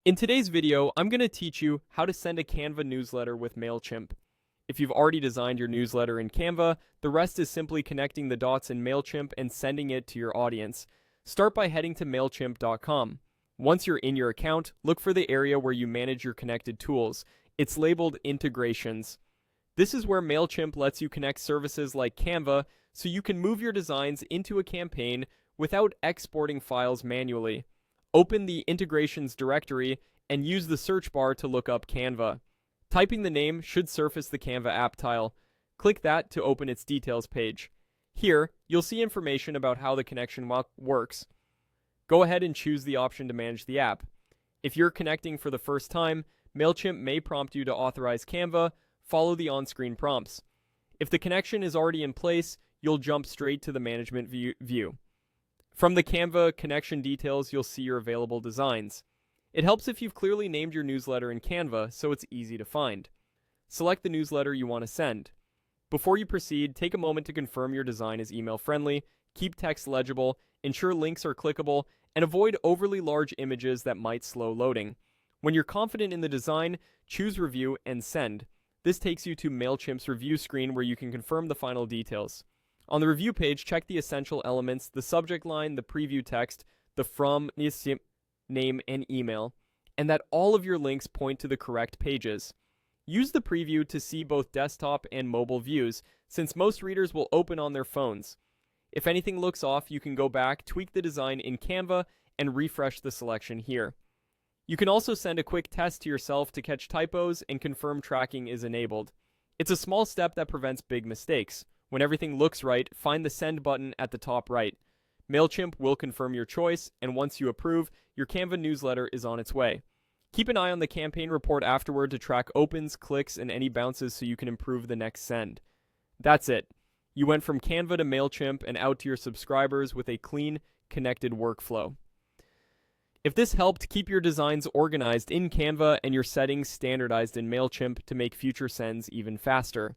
In today's video, I'm going to teach you how to send a Canva newsletter with Mailchimp. If you've already designed your newsletter in Canva, the rest is simply connecting the dots in Mailchimp and sending it to your audience. Start by heading to Mailchimp.com. Once you're in your account, look for the area where you manage your connected tools. It's labeled Integrations. This is where Mailchimp lets you connect services like Canva so you can move your designs into a campaign without exporting files manually. Open the Integrations directory and use the search bar to look up Canva. Typing the name should surface the Canva app tile. Click that to open its details page. Here, you'll see information about how the connection works. Go ahead and choose the option to manage the app. If you're connecting for the first time, Mailchimp may prompt you to authorize Canva. Follow the on-screen prompts. If the connection is already in place, you'll jump straight to the management view. From the Canva connection details, you'll see your available designs. It helps if you've clearly named your newsletter in Canva so it's easy to find. Select the newsletter you want to send. Before you proceed, take a moment to confirm your design is email-friendly, keep text legible, ensure links are clickable, and avoid overly large images that might slow loading. When you're confident in the design, choose Review and Send. This takes you to Mailchimp's review screen where you can confirm the final details. On the review page, check the essential elements, the subject line, the preview text, the from, name, and email, and that all of your links point to the correct pages. Use the preview to see both desktop and mobile views, since most readers will open on their phones. If anything looks off, you can go back, tweak the design in Canva, and refresh the selection here. You can also send a quick test to yourself to catch typos and confirm tracking is enabled. It's a small step that prevents big mistakes. When everything looks right, find the Send button at the top right. Mailchimp will confirm your choice, and once you approve, your Canva newsletter is on its way. Keep an eye on the campaign report afterward to track opens, clicks, and any bounces so you can improve the next send. That's it. You went from Canva to Mailchimp and out to your subscribers with a clean, connected workflow. If this helped, keep your designs organized in Canva and your settings standardized in Mailchimp to make future sends even faster.